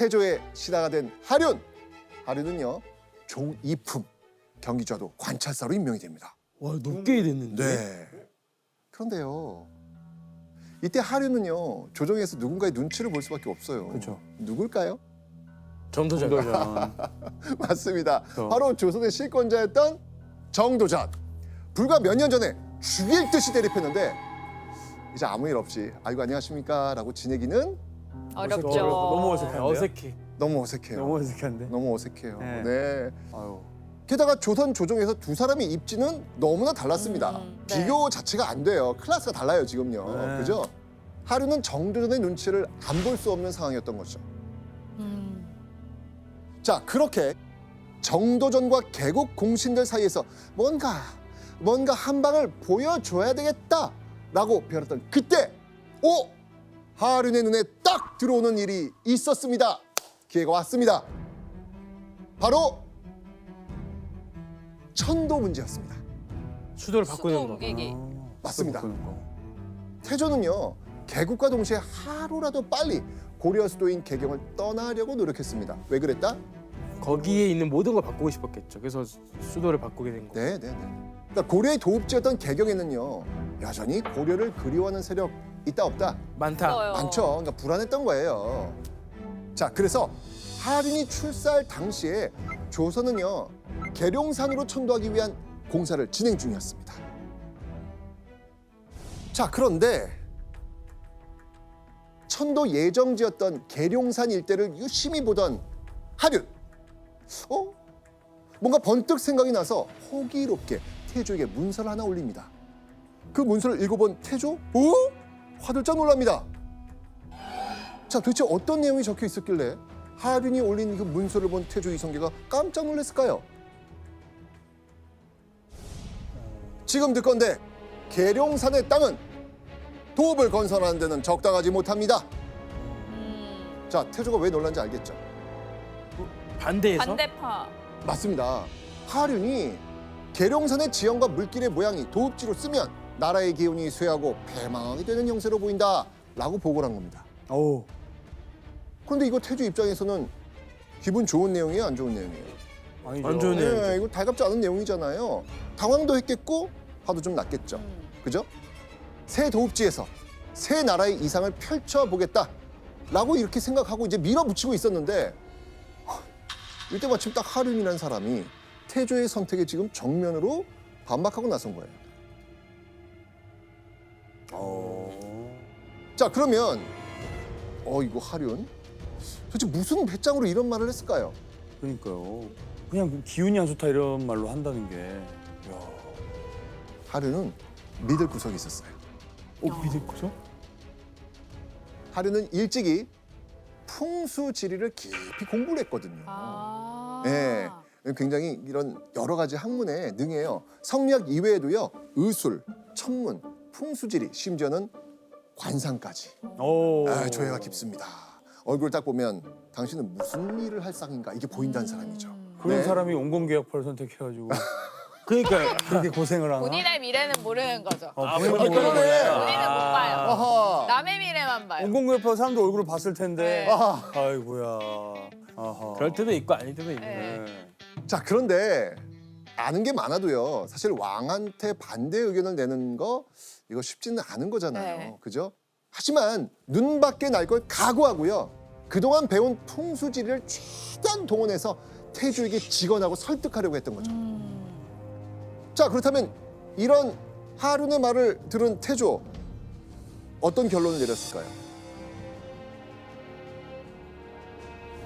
태조의 신하가 된 하륜. 하륜은요 종이품 경기좌도 관찰사로 임명이 됩니다. 와, 높게 됐는데. 네. 그런데요. 이때 하륜은요 조정에서 누군가의 눈치를 볼 수밖에 없어요. 그렇죠. 누굴까요? 전도전. 정도전. 맞습니다. 그렇죠. 바로 조선의 실권자였던 정도전. 불과 몇 년 전에 죽일 듯이 대립했는데 이제 아무 일 없이 아이고 안녕하십니까 라고 지내기는 어렵죠. 너무 어색한데요? 어색해. 너무 어색해요. 너무 어색한데. 너무 어색해요. 네. 네. 아유. 게다가 조선 조정에서 두 사람의 입지는 너무나 달랐습니다. 네. 비교 자체가 안 돼요. 클래스가 달라요 지금요. 네. 그죠? 하루는 정도전의 눈치를 안 볼 수 없는 상황이었던 거죠. 자, 그렇게 정도전과 개국 공신들 사이에서 뭔가 한 방을 보여줘야 되겠다라고 배웠던 그때 하륜의 눈에 딱 들어오는 일이 있었습니다. 기회가 왔습니다. 바로 천도 문제였습니다. 수도를 바꾸는 수도 거. 옮기기. 맞습니다. 바꾸는 거. 태조는요 개국과 동시에 하루라도 빨리 고려 수도인 개경을 떠나려고 노력했습니다. 왜 그랬다? 거기에 있는 모든 걸 바꾸고 싶었겠죠. 그래서 수도를 바꾸게 된 거. 네. 그러니까 고려의 도읍지였던 개경에는요 여전히 고려를 그리워하는 세력 있다 없다? 많다. 있어요. 많죠. 그러니까 불안했던 거예요. 자, 그래서 하륜이 출사할 당시에 조선은요 계룡산으로 천도하기 위한 공사를 진행 중이었습니다. 자, 그런데 천도 예정지였던 계룡산 일대를 유심히 보던 하륜. 뭔가 번뜩 생각이 나서 호기롭게 태조에게 문서를 하나 올립니다. 그 문서를 읽어본 태조? 화들짝 놀랍니다. 자, 도대체 어떤 내용이 적혀 있었길래 하륜이 올린 그 문서를 본 태조 이성계가 깜짝 놀랐을까요? 지금 듣건대 계룡산의 땅은 도읍을 건설하는 데는 적당하지 못합니다. 자, 태조가 왜 놀란지 알겠죠? 반대해서? 반대파. 맞습니다. 하륜이 계룡산의 지형과 물길의 모양이 도읍지로 쓰면 나라의 기운이 쇠하고 패망하게 되는 형세로 보인다라고 보고를 한 겁니다. 오. 그런데 이거 태조 입장에서는 기분 좋은 내용이에요, 안 좋은 내용이에요? 아니죠. 안 좋은 내용이죠. 네, 이거 달갑지 않은 내용이잖아요. 당황도 했겠고 화도 좀 났겠죠. 그죠? 새 도읍지에서 새 나라의 이상을 펼쳐보겠다라고 이렇게 생각하고 이제 밀어붙이고 있었는데 이때 마침 딱 하륜이라는 사람이 태조의 선택에 지금 정면으로 반박하고 나선 거예요. 자, 그러면 이거 하륜 도대체 무슨 배짱으로 이런 말을 했을까요? 그러니까요. 그냥 기운이 안 좋다 이런 말로 한다는 게. 야. 하륜은 믿을 구석이 있었어요. 믿을 거죠? 하륜은 일찍이 풍수지리를 깊이 공부를 했거든요. 네, 굉장히 이런 여러 가지 학문에 능해요. 성리학 이외에도요, 의술, 천문, 풍수지리, 심지어는 관상까지. 오. 조예가 깊습니다. 얼굴 딱 보면 당신은 무슨 일을 할 상인가 이게 보인다는 사람이죠. 그런 네. 사람이 온건계약파를 선택해가지고 그러니까 그렇게 고생을 하나? 본인의 미래는 모르는 거죠. 본인은 그러네. 모르는 거야. 본인은 못 봐요. 아하. 남의 미래만 봐요. 온건계약파 사람들 얼굴을 봤을 텐데. 네. 아하. 아이고야. 아하. 그럴 때도 있고 아닐 때도 있네. 네. 자, 그런데 아는 게 많아도요. 사실 왕한테 반대 의견을 내는 거 이거 쉽지는 않은 거잖아요. 네. 그죠? 하지만 눈밖에 날 걸 각오하고요. 그동안 배운 풍수지리를 최대한 동원해서 태조에게 직언하고 설득하려고 했던 거죠. 자, 그렇다면 이런 하륜의 말을 들은 태조 어떤 결론을 내렸을까요?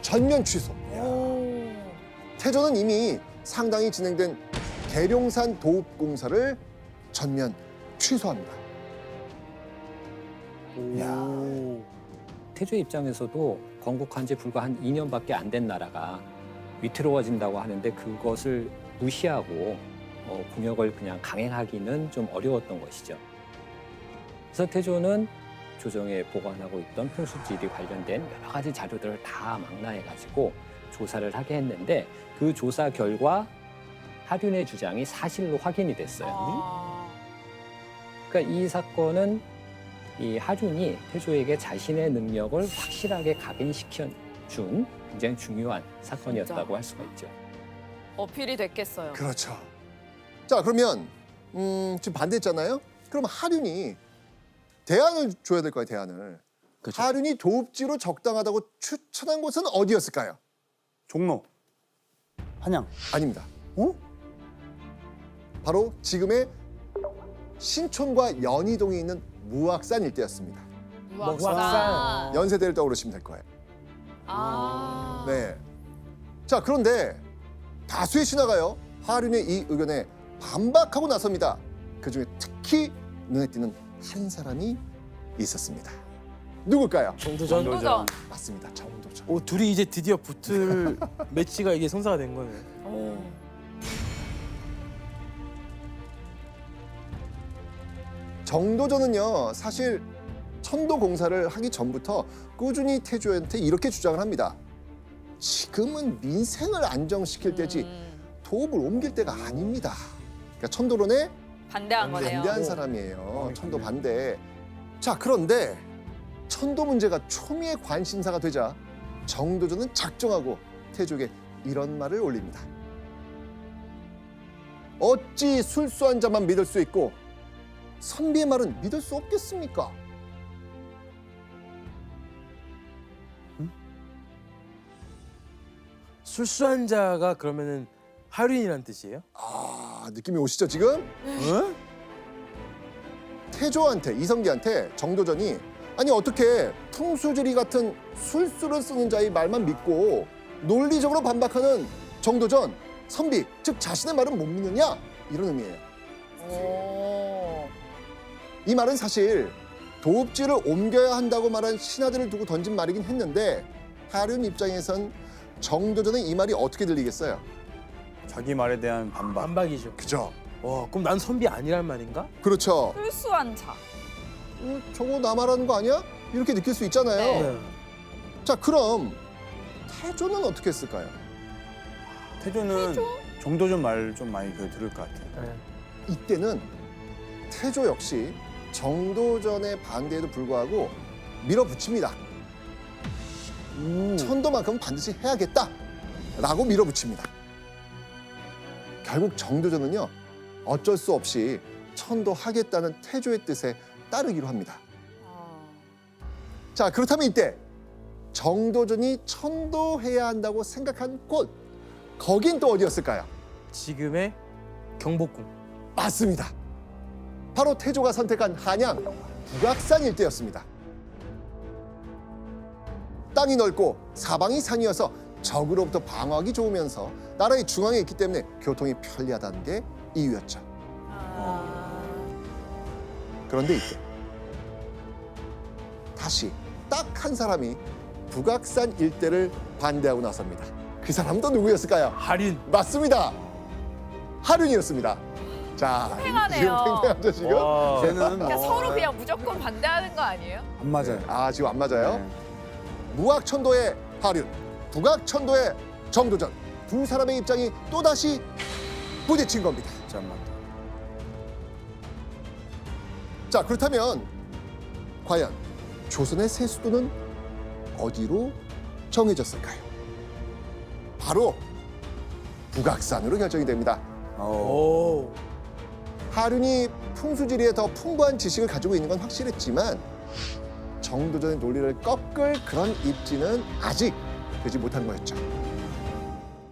전면 취소. 태조는 이미 상당히 진행된 계룡산 도읍 공사를 전면 취소합니다. 야. 태조 입장에서도 건국한 지 불과 한 2년밖에 안 된 나라가 위태로워진다고 하는데 그것을 무시하고 공역을 그냥 강행하기는 좀 어려웠던 것이죠. 그래서 태조는 조정에 보관하고 있던 풍수지리 관련된 여러 가지 자료들을 다 망라해가지고 조사를 하게 했는데 그 조사 결과 하륜의 주장이 사실로 확인이 됐어요. 그러니까 이 사건은 이 하륜이 태조에게 자신의 능력을 확실하게 각인시킨 준 굉장히 중요한 사건이었다고 할 수가 있죠. 어필이 됐겠어요. 그렇죠. 자, 그러면 지금 반대했잖아요. 그럼 하륜이 대안을 줘야 될 거예요, 대안을. 그렇죠. 하륜이 도읍지로 적당하다고 추천한 곳은 어디였을까요? 종로, 한양. 아닙니다. 어? 바로 지금의 신촌과 연희동에 있는 무악산 일대였습니다. 무악산. 연세대를 떠오르시면 될 거예요. 아. 네. 자, 그런데 다수의 신하가요, 하륜의 이 의견에 반박하고 나섭니다. 그중에 특히 눈에 띄는 한 사람이 있었습니다. 누굴까요? 정도전. 정도전. 맞습니다. 정도전. 오, 둘이 이제 드디어 붙을 매치가 이게 성사가 된 거네요. 오. 정도전은요, 사실 천도 공사를 하기 전부터 꾸준히 태조한테 이렇게 주장을 합니다. 지금은 민생을 안정시킬 때지 도읍을 옮길 때가 아닙니다. 그러니까 천도론에 반대한 거네요. 반대한 사람이에요. 천도 반대. 자, 그런데 천도 문제가 초미의 관심사가 되자 정도전은 작정하고 태조에게 이런 말을 올립니다. 어찌 술수한 자만 믿을 수 있고 선비의 말은 믿을 수 없겠습니까? 술수한 자가 그러면은 하륜이란 뜻이에요? 아, 느낌이 오시죠 지금? 태조한테, 이성기한테 정도전이 아니 어떻게 풍수지리 같은 술수를 쓰는 자의 말만 믿고 논리적으로 반박하는 정도전, 선비, 즉 자신의 말은 못 믿느냐? 이런 의미예요. 오. 이 말은 사실 도읍지를 옮겨야 한다고 말한 신하들을 두고 던진 말이긴 했는데 하륜 입장에선 정도전의 이 말이 어떻게 들리겠어요? 자기 말에 대한 반박. 반박이죠. 그죠? 와, 그럼 난 선비 아니란 말인가? 그렇죠. 술수한 자. 저거 나 말하는 거 아니야? 이렇게 느낄 수 있잖아요. 네. 자, 그럼 태조는 어떻게 했을까요? 태조는 정도전 말 좀 많이 들을 것 같아요. 네. 이때는 태조 역시 정도전의 반대에도 불구하고 밀어붙입니다. 천도만큼은 반드시 해야겠다라고 밀어붙입니다. 결국 정도전은요, 어쩔 수 없이 천도하겠다는 태조의 뜻에 따르기로 합니다. 자, 그렇다면 이때 정도전이 천도해야 한다고 생각한 곳, 거긴 또 어디였을까요? 지금의 경복궁. 맞습니다. 바로 태조가 선택한 한양 북악산 일대였습니다. 땅이 넓고 사방이 산이어서 적으로부터 방어하기 좋으면서 나라의 중앙에 있기 때문에 교통이 편리하다는 게 이유였죠. 그런데 이때 다시 딱 한 사람이 북악산 일대를 반대하고 나섭니다. 그 사람도 누구였을까요? 하륜. 맞습니다. 하륜이었습니다. 자, 팽팽하네요. 지금 팽팽하죠 지금? 와. 쟤는 그러니까 서로 그냥 무조건 반대하는 거 아니에요? 안 맞아요. 아, 지금 안 맞아요? 네. 무악천도의 하륜, 북악천도의 정도전, 두 사람의 입장이 또다시 부딪힌 겁니다. 진짜 안 맞다. 자, 그렇다면 과연 조선의 새 수도는 어디로 정해졌을까요? 바로 북악산으로 결정이 됩니다. 오. 하륜이 풍수지리에 더 풍부한 지식을 가지고 있는 건 확실했지만 정도전의 논리를 꺾을 그런 입지는 아직 되지 못한 거였죠.